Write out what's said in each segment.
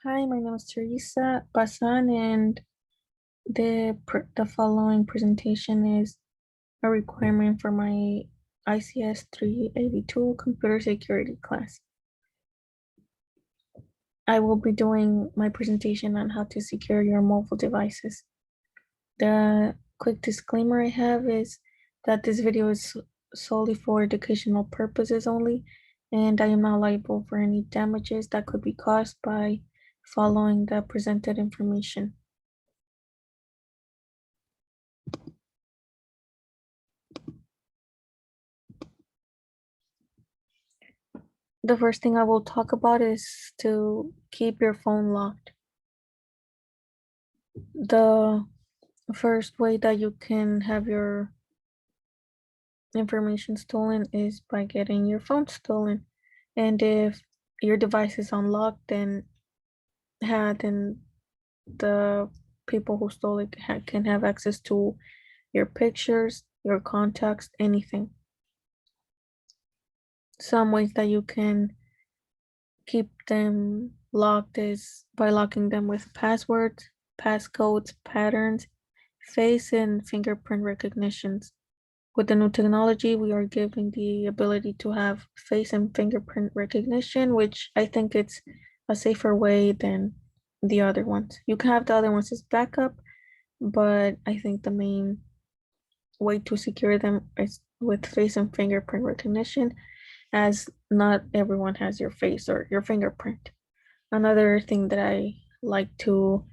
Hi, my name is Teresa Basan, and the following presentation is a requirement for my ICS382 computer security class. I will be doing my presentation on how to secure your mobile devices. The quick disclaimer I have is that this video is solely for educational purposes only, and I am not liable for any damages that could be caused by following the presented information. The first thing I will talk about is to keep your phone locked. The first way that you can have your information stolen is by getting your phone stolen. And if your device is unlocked, then the people who stole it can have access to your pictures, your contacts, anything. Some ways that you can keep them locked is by locking them with passwords, passcodes, patterns, face and fingerprint recognitions. With the new technology, we are given the ability to have face and fingerprint recognition, which I think it's a safer way than the other ones. You can have the other ones as backup, but I think the main way to secure them is with face and fingerprint recognition, as not everyone has your face or your fingerprint. Another thing that I like to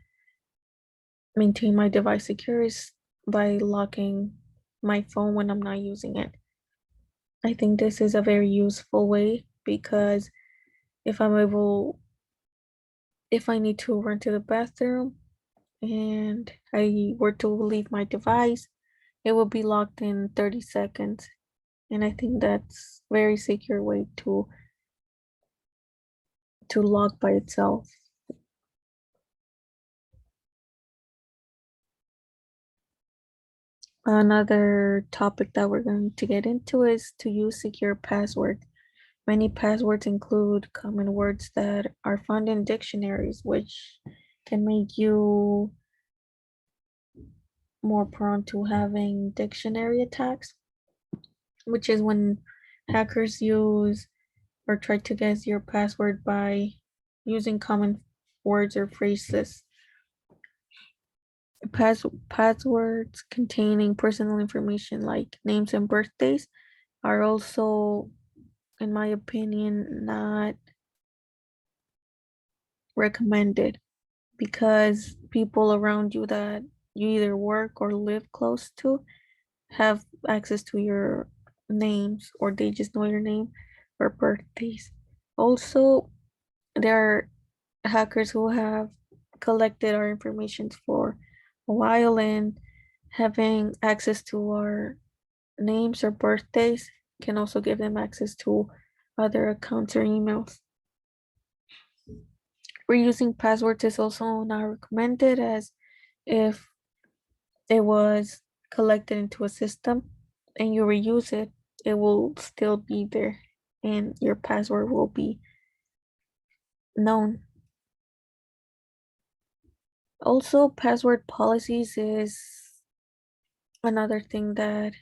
maintain my device secure is by locking my phone when I'm not using it. I think this is a very useful way because if I'm able, if I need to run to the bathroom and I were to leave my device, it will be locked in 30 seconds. And I think that's very secure way to lock by itself. Another topic that we're going to get into is to use secure passwords. Many passwords include common words that are found in dictionaries, which can make you more prone to having dictionary attacks, which is when hackers use or try to guess your password by using common words or phrases. Passwords containing personal information like names and birthdays are also, in my opinion, not recommended because people around you that you either work or live close to have access to your names or they just know your name or birthdays. Also, there are hackers who have collected our information for a while, and having access to our names or birthdays can also give them access to other accounts or emails. Reusing passwords is also not recommended, as if it was collected into a system and you reuse it, it will still be there and your password will be known. Also, password policies is another thing that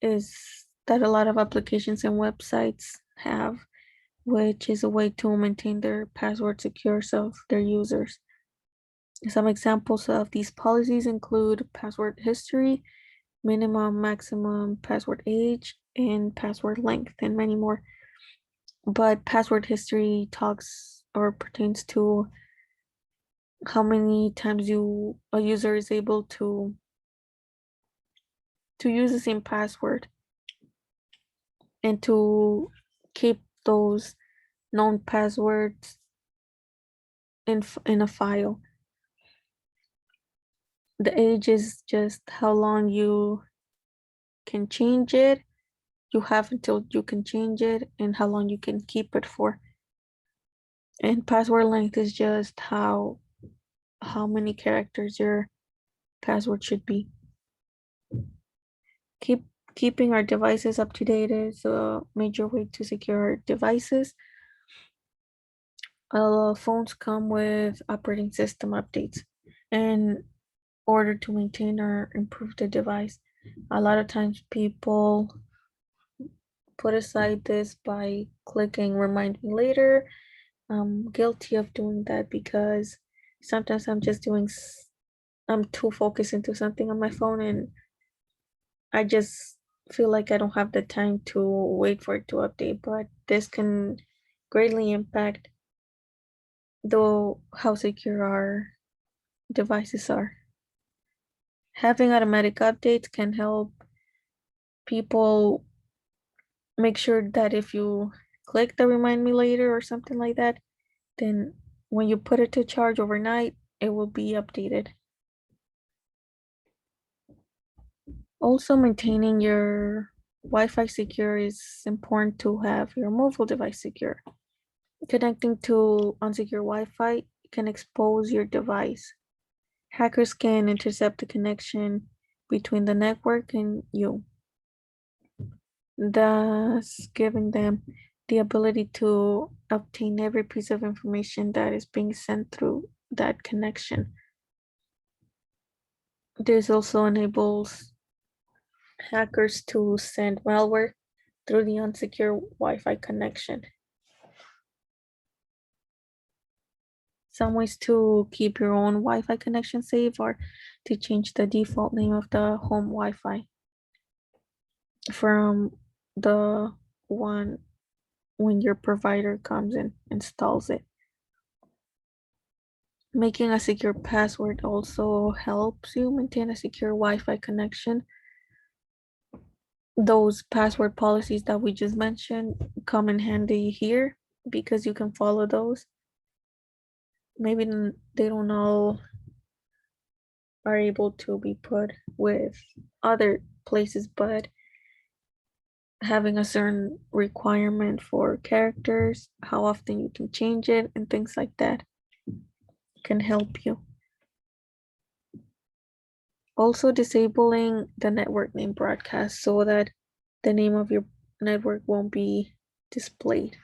a lot of applications and websites have, which is a way to maintain their password secure of their users. Some examples of these policies include password history, minimum, maximum password age, and password length, and many more. But password history talks or pertains to how many times a user is able to use the same password and to keep those known passwords in a file. The age is just how long you can change it. You have until you can change it and how long you can keep it for. And password length is just how many characters your password should be. Keeping our devices up to date is a major way to secure our devices. Phones come with operating system updates in order to maintain or improve the device. A lot of times people put aside this by clicking remind me later. I'm guilty of doing that because sometimes I'm too focused into something on my phone and I just feel like I don't have the time to wait for it to update, but this can greatly impact though how secure our devices are. Having automatic updates can help people make sure that if you click the remind me later or something like that, then when you put it to charge overnight, it will be updated. Also, maintaining your Wi-Fi secure is important to have your mobile device secure. Connecting to unsecure Wi-Fi can expose your device. Hackers can intercept the connection between the network and you, thus giving them the ability to obtain every piece of information that is being sent through that connection. This also enables hackers to send malware through the unsecure Wi-Fi connection. Some ways to keep your own Wi-Fi connection safe are to change the default name of the home Wi-Fi from the one when your provider comes and installs it. Making a secure password also helps you maintain a secure Wi-Fi connection. Those password policies that we just mentioned come in handy here because you can follow those. Maybe they don't all are able to be put with other places, but having a certain requirement for characters, how often you can change it, and things like that can help you. Also, disabling the network name broadcast so that the name of your network won't be displayed.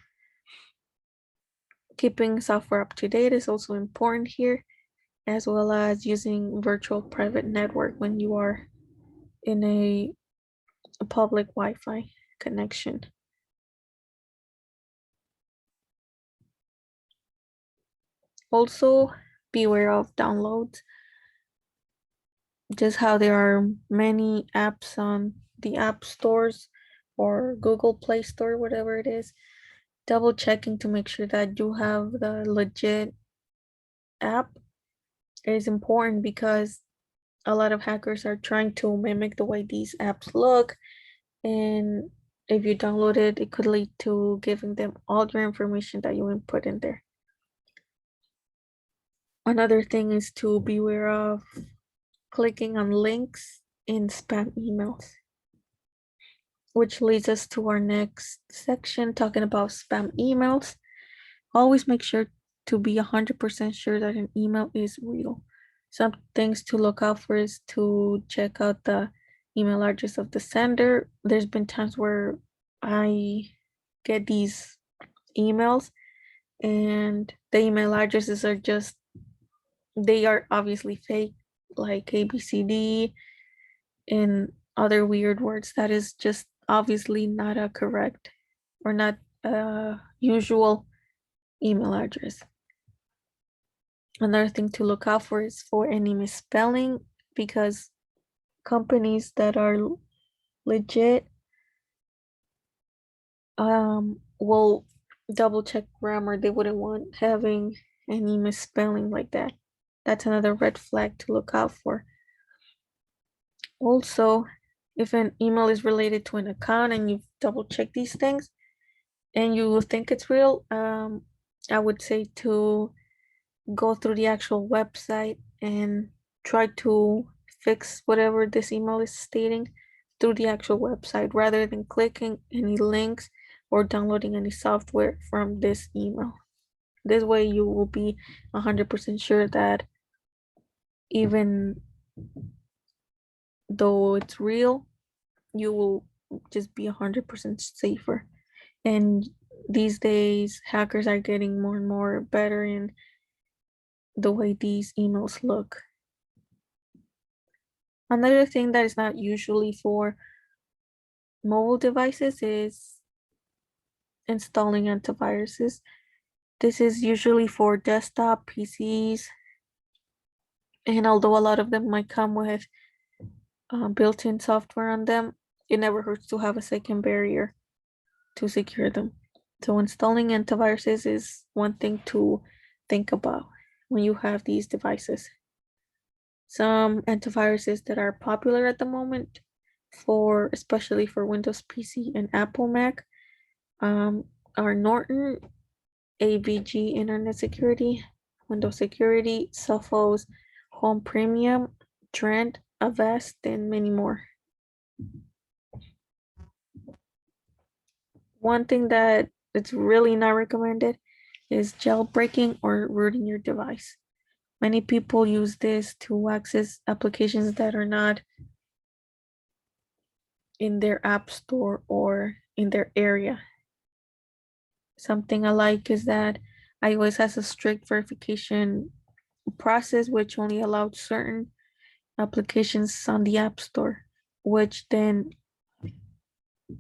Keeping software up to date is also important here, as well as using virtual private network when you are in a public Wi-Fi connection. Also, beware of downloads. Just how there are many apps on the app stores or Google Play Store, whatever it is, double checking to make sure that you have the legit app is important because a lot of hackers are trying to mimic the way these apps look. And if you download it, it could lead to giving them all your information that you input in there. Another thing is to beware of clicking on links in spam emails, which leads us to our next section talking about spam emails. Always make sure to be 100% sure that an email is real. Some things to look out for is to check out the email address of the sender. There's been times where I get these emails and the email addresses are just, they are obviously fake, like ABCD and other weird words that is just obviously not a correct or not a usual email address. Another thing to look out for is for any misspelling because companies that are legit will double check grammar. They wouldn't want having any misspelling like that. That's another red flag to look out for. Also, if an email is related to an account and you've double checked these things and you think it's real, I would say to go through the actual website and try to fix whatever this email is stating through the actual website rather than clicking any links or downloading any software from this email. This way you will be 100% sure that even though it's real, you will just be 100% safer. And these days hackers are getting more and more better in the way these emails look. Another thing that is not usually for mobile devices is installing antiviruses. This is usually for desktop PCs, and although a lot of them might come with built-in software on them, it never hurts to have a second barrier to secure them. So installing antiviruses is one thing to think about when you have these devices. Some antiviruses that are popular at the moment for especially for Windows PC and Apple Mac are Norton, AVG Internet Security, Windows Security, Sophos, Home Premium, Trend, Avast, and many more. One thing that it's really not recommended is jailbreaking or rooting your device. Many people use this to access applications that are not in their app store or in their area. Something I like is that iOS has a strict verification process which only allows certain applications on the App Store, which then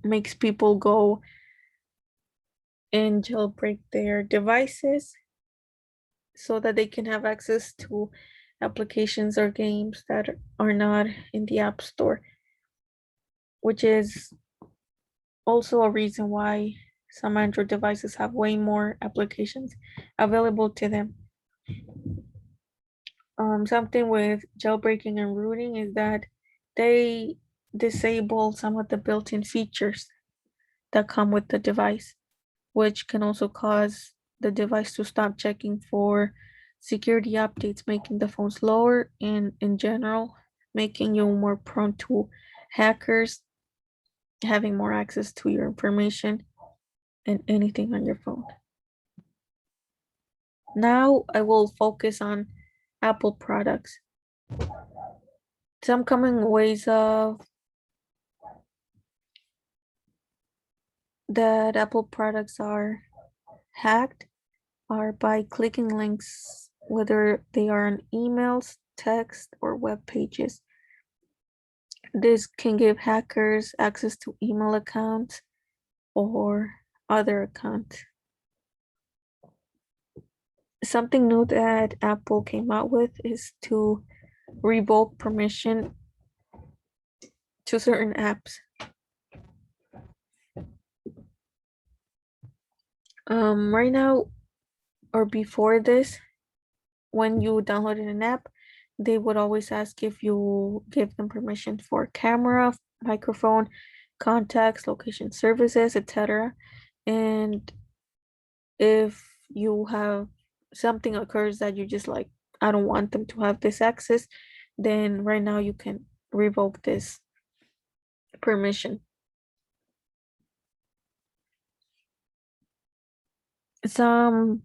makes people go and jailbreak their devices so that they can have access to applications or games that are not in the App Store, which is also a reason why some Android devices have way more applications available to them. Something with jailbreaking and rooting is that they disable some of the built-in features that come with the device, which can also cause the device to stop checking for security updates, making the phone slower and in general, making you more prone to hackers having more access to your information and anything on your phone. Now I will focus on Apple products. Some common ways of that Apple products are hacked are by clicking links, whether they are on emails, text, or web pages. This can give hackers access to email accounts or other accounts. Something new that Apple came out with is to revoke permission to certain apps. Right now or before this, when you downloaded an app, they would always ask if you give them permission for camera, microphone, contacts, location services, etc. And if you have something occurs that you just like, I don't want them to have this access, then right now you can revoke this permission. Some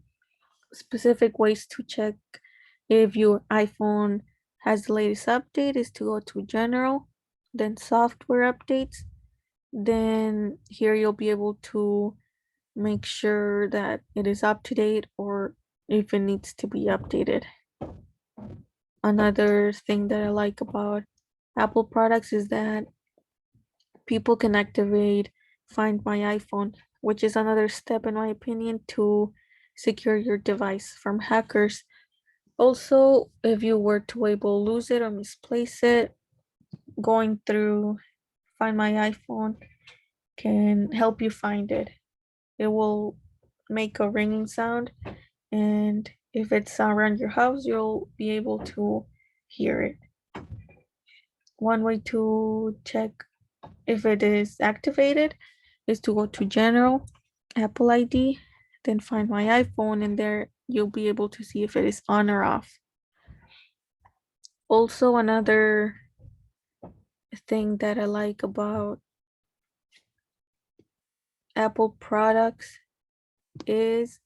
specific ways to check if your iPhone has the latest update is to go to General, then Software Updates. Then here you'll be able to make sure that it is up to date or if it needs to be updated. Another thing that I like about Apple products is that people can activate Find My iPhone, which is another step, in my opinion, to secure your device from hackers. Also, if you were to able lose it or misplace it, going through Find My iPhone can help you find it. It will make a ringing sound, and if it's around your house, you'll be able to hear it. One way to check if it is activated is to go to General, Apple ID, then Find My iPhone, and there you'll be able to see if it is on or off. Also, another thing that I like about Apple products is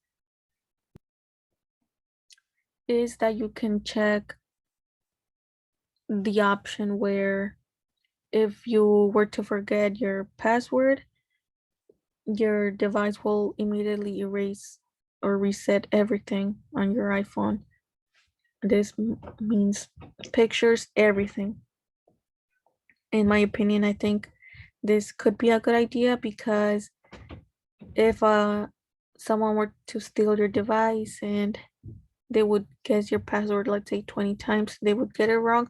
that you can check the option where if you were to forget your password, your device will immediately erase or reset everything on your iPhone. This means pictures, everything. In my opinion, I think this could be a good idea because if someone were to steal your device and they would guess your password, let's say 20 times, they would get it wrong,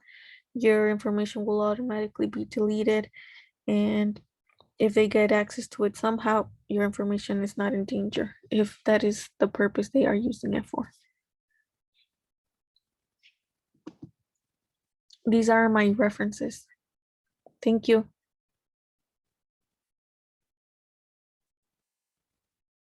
your information will automatically be deleted. And if they get access to it somehow, your information is not in danger if that is the purpose they are using it for. These are my references. Thank you.